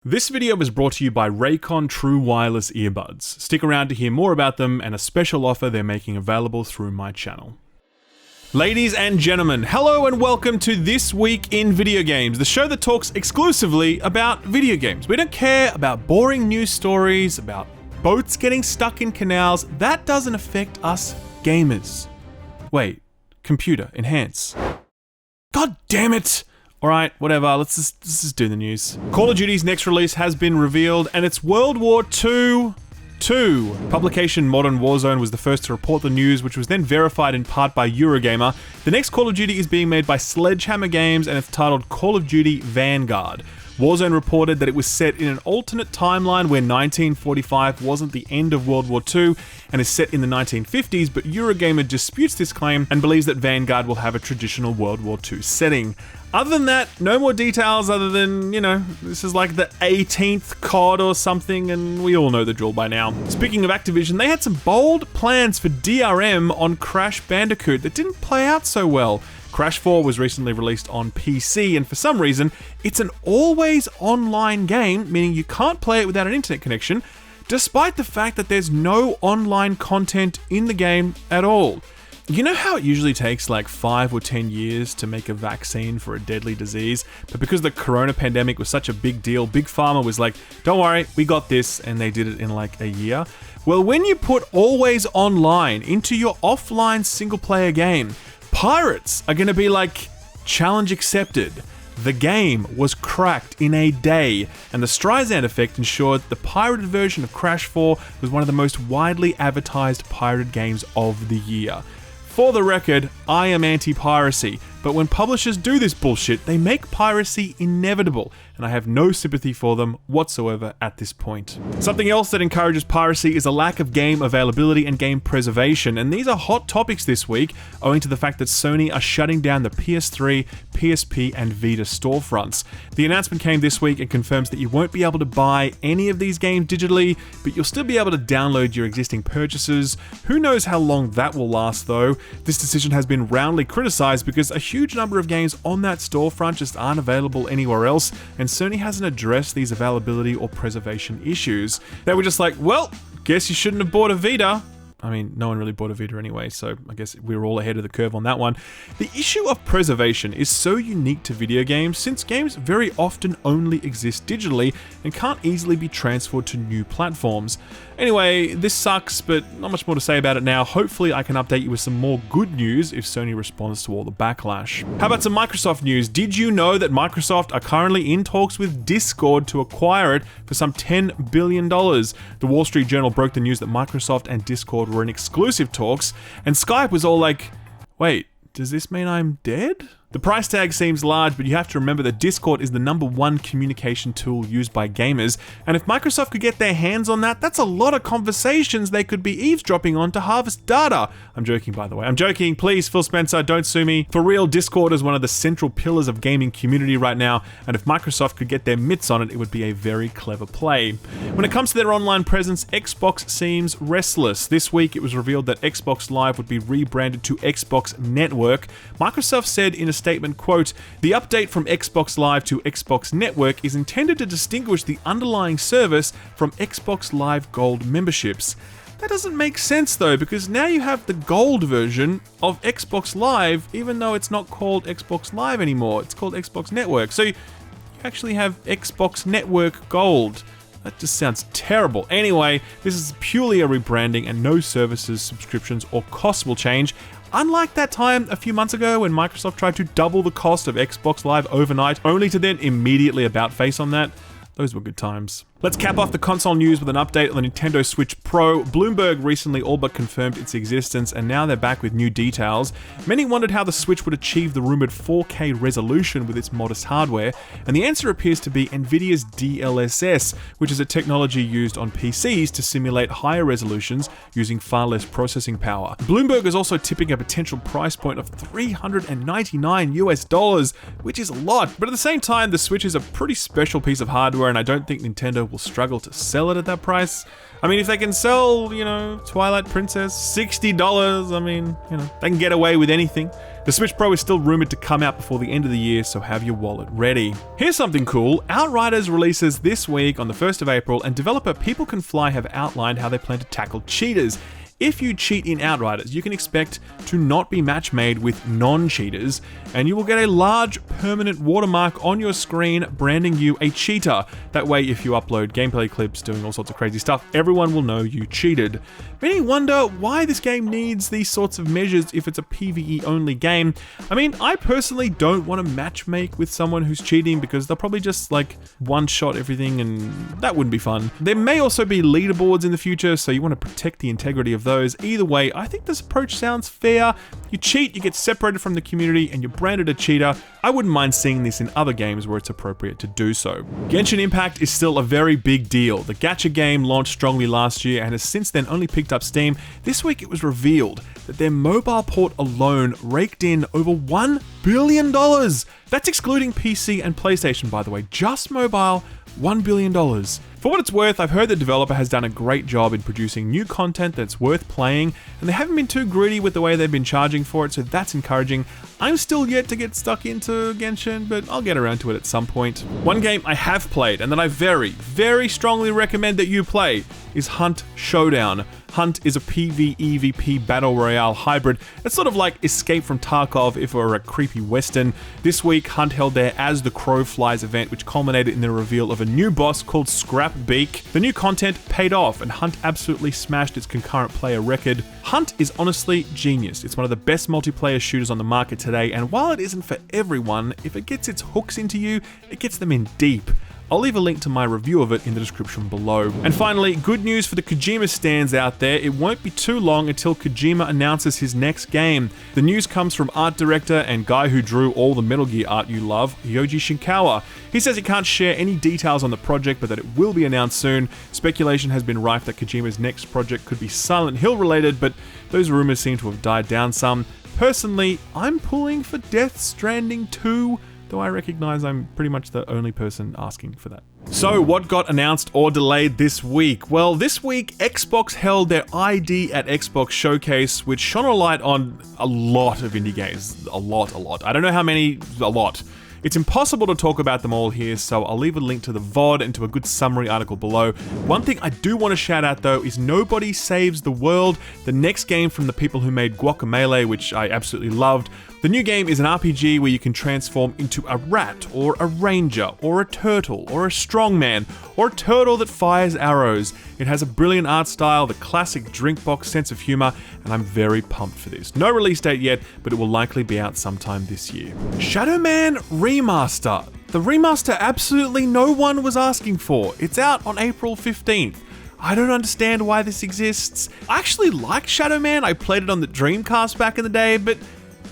This video is brought to you by Raycon True Wireless Earbuds. Stick around to hear more about them and a special offer they're making available through my channel. Ladies and gentlemen, hello and welcome to This Week in Videogames, the show that talks exclusively about video games. We don't care about boring news stories, about boats getting stuck in canals. That doesn't affect us gamers. Wait, computer, enhance. God damn it! Alright, whatever, let's just do the news. Call of Duty's next release has been revealed, and it's World War II 2. Publication Modern Warzone was the first to report the news, which was then verified in part by Eurogamer. The next Call of Duty is being made by Sledgehammer Games, and it's titled Call of Duty Vanguard. Warzone reported that it was set in an alternate timeline where 1945 wasn't the end of World War II and is set in the 1950s, but Eurogamer disputes this claim and believes that Vanguard will have a traditional World War II setting. Other than that, no more details other than, this is like the 18th COD or something, and we all know the drill by now. Speaking of Activision, they had some bold plans for DRM on Crash Bandicoot that didn't play out so well. Crash 4 was recently released on PC, and for some reason, it's an always online game, meaning you can't play it without an internet connection, despite the fact that there's no online content in the game at all. You know how it usually takes like 5 or 10 years to make a vaccine for a deadly disease, but because the corona pandemic was such a big deal, Big Pharma was like, don't worry, we got this, and they did it in like a year? Well, when you put always online into your offline single-player game, pirates are gonna be like, challenge accepted. The game was cracked in a day, and the Streisand effect ensured the pirated version of Crash 4 was one of the most widely advertised pirated games of the year. For the record, I am anti-piracy, but when publishers do this bullshit, they make piracy inevitable, and I have no sympathy for them whatsoever at this point. Something else that encourages piracy is a lack of game availability and game preservation, and these are hot topics this week, owing to the fact that Sony are shutting down the PS3, PSP, and Vita storefronts. The announcement came this week and confirms that you won't be able to buy any of these games digitally, but you'll still be able to download your existing purchases. Who knows how long that will last though? This decision has been roundly criticized because a huge number of games on that storefront just aren't available anywhere else, and Sony hasn't addressed these availability or preservation issues. They were just like, well, guess you shouldn't have bought a Vita. I mean, no one really bought a Vita anyway, so I guess we were all ahead of the curve on that one. The issue of preservation is so unique to video games since games very often only exist digitally and can't easily be transferred to new platforms. Anyway, this sucks, but not much more to say about it now. Hopefully I can update you with some more good news if Sony responds to all the backlash. How about some Microsoft news? Did you know that Microsoft are currently in talks with Discord to acquire it for some $10 billion? The Wall Street Journal broke the news that Microsoft and Discord were in exclusive talks, and Skype was all like, wait, does this mean I'm dead? The price tag seems large, but you have to remember that Discord is the #1 communication tool used by gamers, and if Microsoft could get their hands on that, that's a lot of conversations they could be eavesdropping on to harvest data. I'm joking, by the way. I'm joking. Please, Phil Spencer, don't sue me. For real, Discord is one of the central pillars of gaming community right now, and if Microsoft could get their mitts on it, it would be a very clever play. When it comes to their online presence, Xbox seems restless. This week, it was revealed that Xbox Live would be rebranded to Xbox Network. Microsoft said in a statement, quote, "The update from Xbox Live to Xbox Network is intended to distinguish the underlying service from Xbox Live Gold memberships." That doesn't make sense though, because now you have the gold version of Xbox Live, even though it's not called Xbox Live anymore, it's called Xbox Network. So you actually have Xbox Network Gold. That just sounds terrible. Anyway, this is purely a rebranding and no services, subscriptions, or costs will change. Unlike that time a few months ago when Microsoft tried to double the cost of Xbox Live overnight, only to then immediately about-face on that. Those were good times. Let's cap off the console news with an update on the Nintendo Switch Pro. Bloomberg recently all but confirmed its existence, and now they're back with new details. Many wondered how the Switch would achieve the rumored 4K resolution with its modest hardware, and the answer appears to be Nvidia's DLSS, which is a technology used on PCs to simulate higher resolutions using far less processing power. Bloomberg is also tipping a potential price point of $399 US, which is a lot, but at the same time, the Switch is a pretty special piece of hardware, and I don't think Nintendo will struggle to sell it at that price. I mean, if they can sell, you know, Twilight Princess $60, I mean, you know, they can get away with anything. The Switch Pro is still rumored to come out before the end of the year, so have your wallet ready. Here's something cool. Outriders releases this week on the 1st of April, and developer People Can Fly have outlined how they plan to tackle cheaters. If you cheat in Outriders, you can expect to not be match made with non-cheaters, and you will get a large permanent watermark on your screen branding you a cheater. That way, if you upload gameplay clips doing all sorts of crazy stuff, everyone will know you cheated. Many wonder why this game needs these sorts of measures if it's a PvE only game. I mean, I personally don't want to matchmake with someone who's cheating because they'll probably just like one-shot everything and that wouldn't be fun. There may also be leaderboards in the future, so you want to protect the integrity of those. Either way, I think this approach sounds fair. You cheat, you get separated from the community, and you're branded a cheater. I wouldn't mind seeing this in other games where it's appropriate to do so. Genshin Impact is still a very big deal. The gacha game launched strongly last year and has since then only picked up steam. This week it was revealed that their mobile port alone raked in over $1 billion. That's excluding PC and PlayStation, by the way. Just mobile, $1 billion. For what it's worth, I've heard the developer has done a great job in producing new content that's worth playing, and they haven't been too greedy with the way they've been charging for it, so that's encouraging. I'm still yet to get stuck into Genshin, but I'll get around to it at some point. One game I have played, and that I very, very strongly recommend that you play, is Hunt Showdown. Hunt is a PvEvP battle royale hybrid. It's sort of like Escape from Tarkov if it were a creepy western. This week, Hunt held their As the Crow Flies event, which culminated in the reveal of a new boss called Scrapbeak. The new content paid off, and Hunt absolutely smashed its concurrent player record. Hunt is honestly genius. It's one of the best multiplayer shooters on the market today, and while it isn't for everyone, if it gets its hooks into you, it gets them in deep. I'll leave a link to my review of it in the description below. And finally, good news for the Kojima stans out there. It won't be too long until Kojima announces his next game. The news comes from art director and guy who drew all the Metal Gear art you love, Yoji Shinkawa. He says he can't share any details on the project, but that it will be announced soon. Speculation has been rife that Kojima's next project could be Silent Hill related, but those rumors seem to have died down some. Personally, I'm pulling for Death Stranding 2, though I recognize I'm pretty much the only person asking for that. So, what got announced or delayed this week? Well, this week, Xbox held their ID at Xbox Showcase, which shone a light on a lot of indie games. A lot. I don't know how many, a lot. It's impossible to talk about them all here, so I'll leave a link to the VOD and to a good summary article below. One thing I do want to shout out though is Nobody Saves the World, the next game from the people who made Guacamelee, which I absolutely loved. The new game is an RPG where you can transform into a rat, or a ranger, or a turtle, or a strongman, or a turtle that fires arrows. It has a brilliant art style, the classic Drinkbox sense of humor, and I'm very pumped for this. No release date yet, but it will likely be out sometime this year. Shadow Man Remaster. The remaster absolutely no one was asking for. It's out on April 15th. I don't understand why this exists. I actually like Shadow Man. I played it on the Dreamcast back in the day, but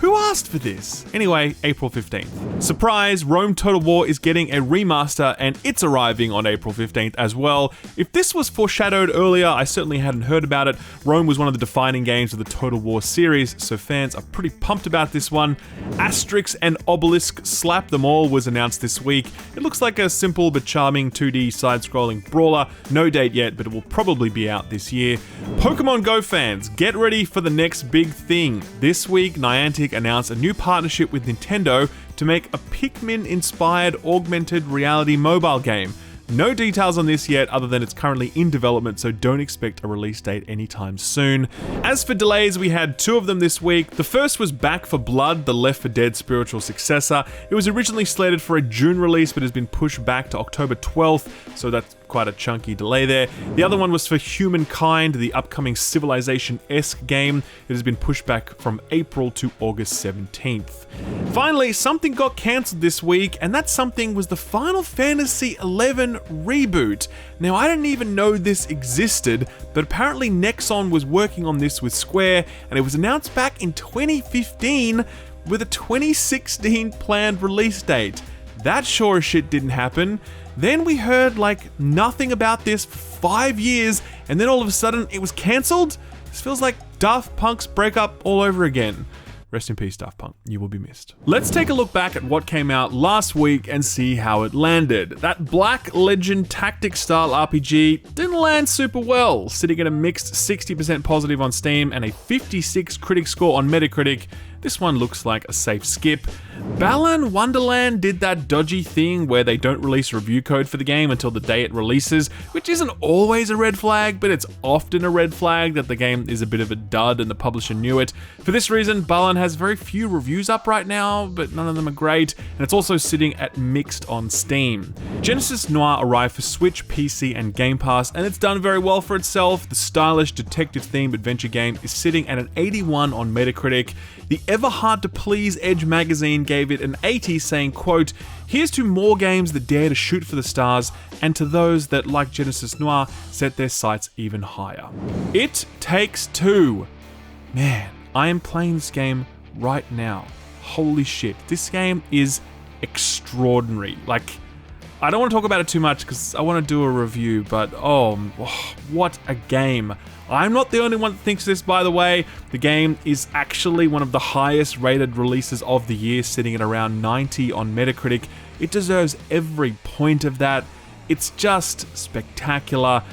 who asked for this? Anyway, April 15th. Surprise, Rome Total War is getting a remaster and it's arriving on April 15th as well. If this was foreshadowed earlier, I certainly hadn't heard about it. Rome was one of the defining games of the Total War series, so fans are pretty pumped about this one. ASTERIX and OBELISK Slap Them All was announced this week. It looks like a simple but charming 2D side-scrolling brawler. No date yet, but it will probably be out this year. Pokemon Go fans, get ready for the next big thing. This week, Niantic announced a new partnership with Nintendo to make a Pikmin-inspired augmented reality mobile game. No details on this yet other than it's currently in development, so don't expect a release date anytime soon. As for delays, we had two of them this week. The first was Back 4 Blood, the Left 4 Dead spiritual successor. It was originally slated for a June release but has been pushed back to October 12th, so that's quite a chunky delay there. The other one was for Humankind, the upcoming Civilization-esque game. It has been pushed back from April to August 17th. Finally, something got cancelled this week, and that something was the Final Fantasy XI reboot. Now, I didn't even know this existed, but apparently Nexon was working on this with Square, and it was announced back in 2015 with a 2016 planned release date. That sure as shit didn't happen. Then we heard like nothing about this for 5 years, and then all of a sudden it was cancelled? This feels like Daft Punk's breakup all over again. Rest in peace, Daft Punk. You will be missed. Let's take a look back at what came out last week and see how it landed. That Black Legend tactics style RPG didn't land super well, sitting at a mixed 60% positive on Steam and a 56 critic score on Metacritic. This one looks like a safe skip. Balan Wonderland did that dodgy thing where they don't release review code for the game until the day it releases, which isn't always a red flag, but it's often a red flag that the game is a bit of a dud and the publisher knew it. For this reason, Balan has very few reviews up right now, but none of them are great, and it's also sitting at mixed on Steam. Genesis Noir arrived for Switch, PC, and Game Pass, and it's done very well for itself. The stylish detective-themed adventure game is sitting at an 81 on Metacritic. The ever hard to please Edge magazine gave it an 80, saying, quote, "Here's to more games that dare to shoot for the stars, and to those that, like Genesis Noir, set their sights even higher." It Takes Two. Man, I am playing this game right now. Holy shit, this game is extraordinary. Like, I don't want to talk about it too much because I want to do a review, but oh, what a game. I'm not the only one that thinks this, by the way. The game is actually one of the highest rated releases of the year, sitting at around 90 on Metacritic. It deserves every point of that. It's just spectacular.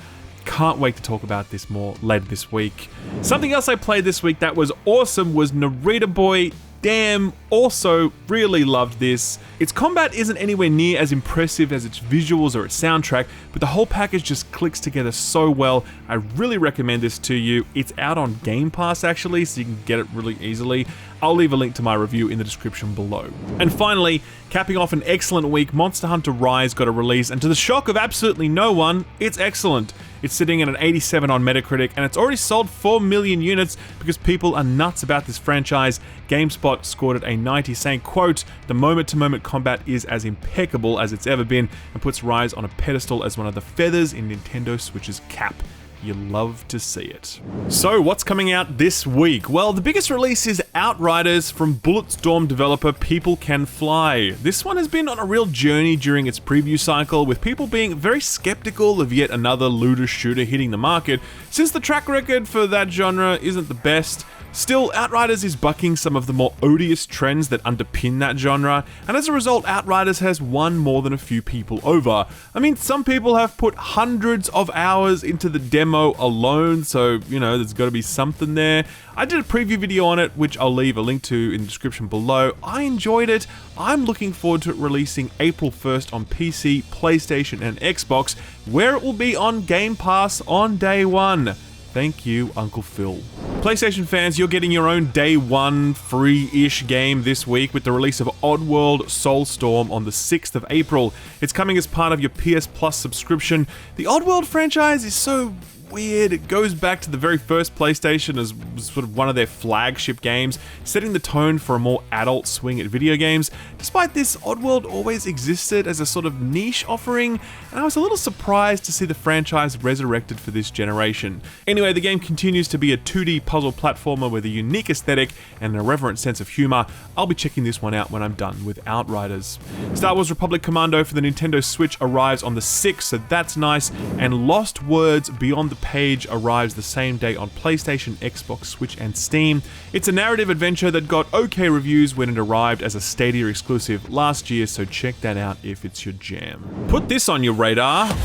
Can't wait to talk about this more later this week. Something else I played this week that was awesome was NARITA Boy. Damn, also really loved this. Its combat isn't anywhere near as impressive as its visuals or its soundtrack, but the whole package just clicks together so well. I really recommend this to you. It's out on Game Pass actually, so you can get it really easily. I'll leave a link to my review in the description below. And finally, capping off an excellent week, Monster Hunter Rise got a release, and to the shock of absolutely no one, it's excellent. It's sitting at an 87 on Metacritic, and it's already sold 4 million units because people are nuts about this franchise. GameSpot scored it a 90, saying, quote, "The moment-to-moment combat is as impeccable as it's ever been," and puts Rise on a pedestal as one of the feathers in Nintendo Switch's cap. You love to see it. So what's coming out this week? Well, the biggest release is Outriders from Bulletstorm developer People Can Fly. This one has been on a real journey during its preview cycle, with people being very skeptical of yet another looter shooter hitting the market, since the track record for that genre isn't the best. Still, Outriders is bucking some of the more odious trends that underpin that genre, and as a result, Outriders has won more than a few people over. I mean, some people have put hundreds of hours into the demo alone, so, you know, there's got to be something there. I did a preview video on it, which I'll leave a link to in the description below. I enjoyed it. I'm looking forward to it releasing April 1st on PC, PlayStation, and Xbox, where it will be on Game Pass on day one. Thank you, Uncle Phil. PlayStation fans, you're getting your own day one free-ish game this week with the release of ODDWORLD SOULSTORM on the 6th of April. It's coming as part of your PS Plus subscription. The ODDWORLD franchise is so weird. It goes back to the very first PlayStation as sort of one of their flagship games, setting the tone for a more adult swing at video games. Despite this, Oddworld always existed as a sort of niche offering, and I was a little surprised to see the franchise resurrected for this generation. Anyway, the game continues to be a 2D puzzle platformer with a unique aesthetic and an irreverent sense of humor. I'll be checking this one out when I'm done with Outriders. Star Wars Republic Commando for the Nintendo Switch arrives on the 6th, so that's nice, and Lost Words Beyond the Page arrives the same day on PlayStation, Xbox, Switch, and Steam. It's a narrative adventure that got okay reviews when it arrived as a Stadia exclusive last year, so check that out if it's your jam. Put this on your radar.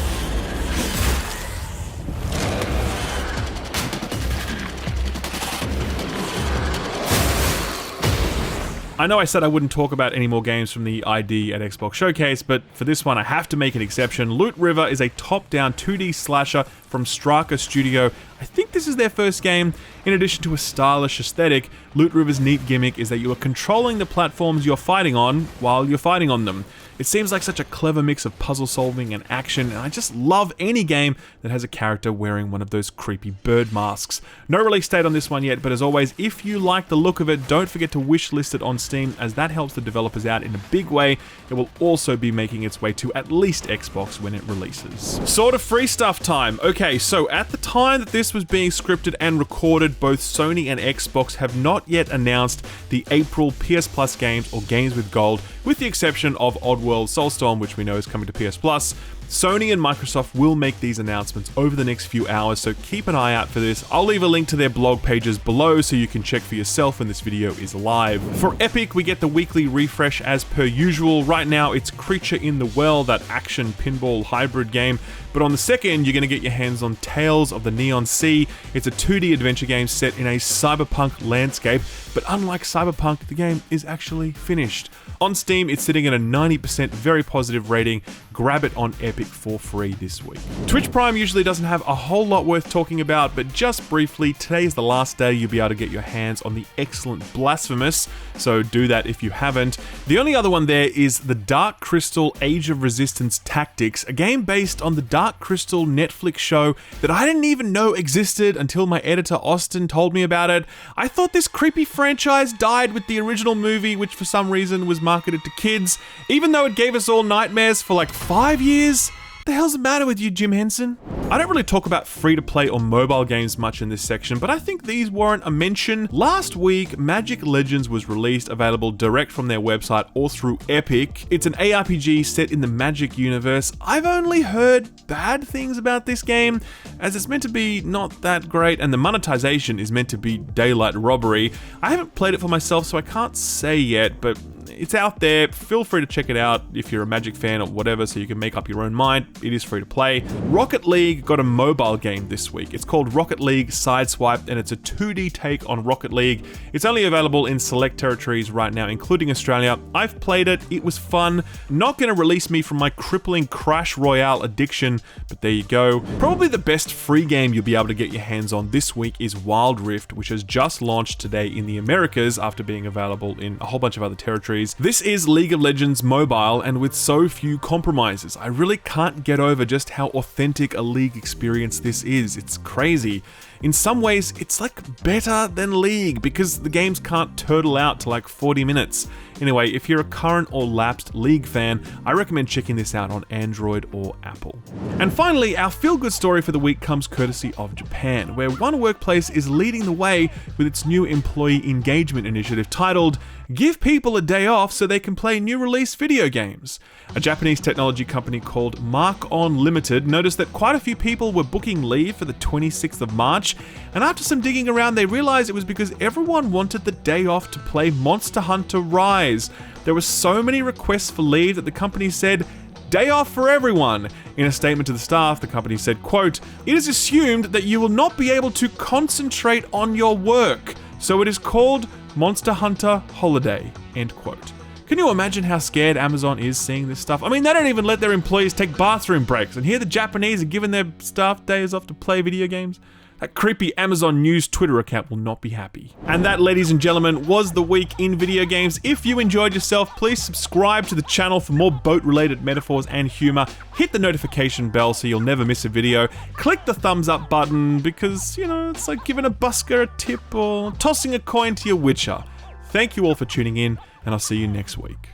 I know I said I wouldn't talk about any more games from the ID at Xbox Showcase, but for this one I have to make an exception. Loot River is a top-down 2D slasher from Straka Studio. I think this is their first game. In addition to a stylish aesthetic, Loot River's neat gimmick is that you are controlling the platforms you're fighting on while you're fighting on them. It seems like such a clever mix of puzzle solving and action, and I just love any game that has a character wearing one of those creepy bird masks. No release date on this one yet, but as always, if you like the look of it, don't forget to wishlist it on Steam, as that helps the developers out in a big way. It will also be making its way to at least Xbox when it releases. Sort of free stuff time. Okay, so at the time that this was being scripted and recorded, both Sony and Xbox have not yet announced the April PS Plus games or games with gold, with the exception of Oddworld SOULSTORM, which we know is coming to PS Plus. Sony and Microsoft will make these announcements over the next few hours, so keep an eye out for this. I'll leave a link to their blog pages below so you can check for yourself when this video is live. For Epic, we get the weekly refresh as per usual. Right now, it's Creature in the Well, that action pinball hybrid game. But on the second, you're going to get your hands on Tales of the Neon Sea. It's a 2D adventure game set in a cyberpunk landscape, but unlike cyberpunk, the game is actually finished. On Steam, it's sitting at a 90% very positive rating. Grab it on Epic for free this week. Twitch Prime usually doesn't have a whole lot worth talking about, but just briefly, today is the last day you'll be able to get your hands on the excellent Blasphemous, so do that if you haven't. The only other one there is the Dark Crystal Age of Resistance Tactics, a game based on the Dark Crystal Netflix show that I didn't even know existed until my editor Austin told me about it. I thought this creepy franchise died with the original movie, which for some reason was marketed to kids, even though it gave us all nightmares for like 5 years. What the hell's the matter with you, Jim Henson? I don't really talk about free-to-play or mobile games much in this section, but I think these warrant a mention. Last week, Magic Legends was released, available direct from their website or through Epic. It's an ARPG set in the Magic universe. I've only heard bad things about this game, as it's meant to be not that great, and the monetization is meant to be daylight robbery. I haven't played it for myself, so I can't say yet, but it's out there. Feel free to check it out if you're a Magic fan or whatever, so you can make up your own mind. It is free to play. Rocket League got a mobile game this week. It's called Rocket League Sideswipe, and it's a 2D take on Rocket League. It's only available in select territories right now, including Australia. I've played it. It was fun. Not going to release me from my crippling Crash Royale addiction, but there you go. Probably the best free game you'll be able to get your hands on this week is Wild Rift, which has just launched today in the Americas after being available in a whole bunch of other territories. This is League of Legends Mobile, and with so few compromises. I really can't get over just how authentic a League experience this is. It's crazy. In some ways, it's like better than League because the games can't turtle out to like 40 minutes. Anyway, if you're a current or lapsed League fan, I recommend checking this out on Android or Apple. And finally, our feel-good story for the week comes courtesy of Japan, where one workplace is leading the way with its new employee engagement initiative titled "Give People a Day Off So They Can Play New Release Video Games." A Japanese technology company called Mark On Limited noticed that quite a few people were booking leave for the 26th of March, and after some digging around, they realized it was because everyone wanted the day off to play Monster Hunter Rise. There were so many requests for leave that the company said, "Day off for everyone." In a statement to the staff, the company said, quote, "It is assumed that you will not be able to concentrate on your work, so it is called Monster Hunter Holiday," end quote. Can you imagine how scared Amazon is seeing this stuff? I mean, they don't even let their employees take bathroom breaks, and here the Japanese are giving their staff days off to play video games? That creepy Amazon News Twitter account will not be happy. And that, ladies and gentlemen, was the week in video games. If you enjoyed yourself, please subscribe to the channel for more boat-related metaphors and humor. Hit the notification bell so you'll never miss a video. Click the thumbs up button because, you know, it's like giving a busker a tip or tossing a coin to your Witcher. Thank you all for tuning in, and I'll see you next week.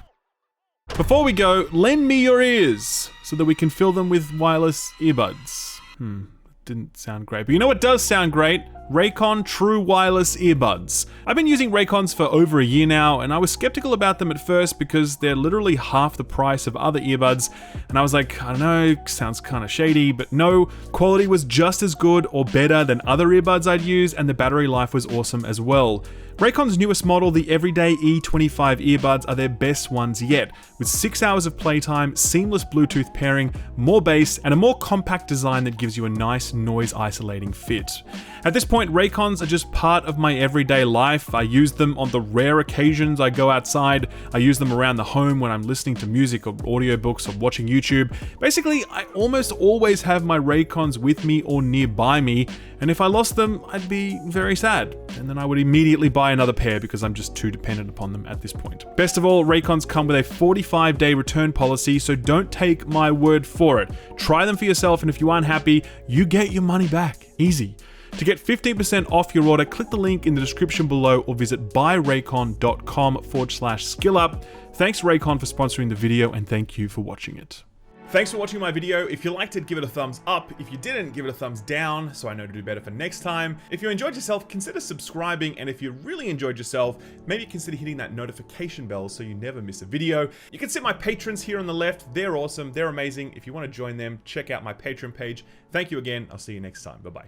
Before we go, lend me your ears so that we can fill them with wireless earbuds. Didn't sound great, but you know what does sound great? Raycon True Wireless Earbuds. I've been using Raycons for over a year now, and I was skeptical about them at first because they're literally half the price of other earbuds, and I was like, I don't know, sounds kind of shady, but no, quality was just as good or better than other earbuds I'd used, and the battery life was awesome as well. Raycon's newest model, the Everyday E25 earbuds, are their best ones yet, with 6 hours of playtime, seamless Bluetooth pairing, more bass, and a more compact design that gives you a nice noise-isolating fit. At this point, Raycons are just part of my everyday life. I use them on the rare occasions I go outside. I use them around the home when I'm listening to music or audiobooks or watching YouTube. Basically, I almost always have my Raycons with me or nearby me, and if I lost them, I'd be very sad. And then I would immediately buy another pair because I'm just too dependent upon them at this point. Best of all, Raycons come with a 45-day return policy, so don't take my word for it. Try them for yourself, and if you aren't happy, you get your money back. Easy. To get 15% off your order, click the link in the description below or visit buyraycon.com/skillup. Thanks Raycon for sponsoring the video, and thank you for watching it. Thanks for watching my video. If you liked it, give it a thumbs up. If you didn't, give it a thumbs down so I know to do better for next time. If you enjoyed yourself, consider subscribing, and if you really enjoyed yourself, maybe consider hitting that notification bell so you never miss a video. You can see my patrons here on the left. They're awesome. They're amazing. If you want to join them, check out my Patreon page. Thank you again. I'll see you next time. Bye-bye.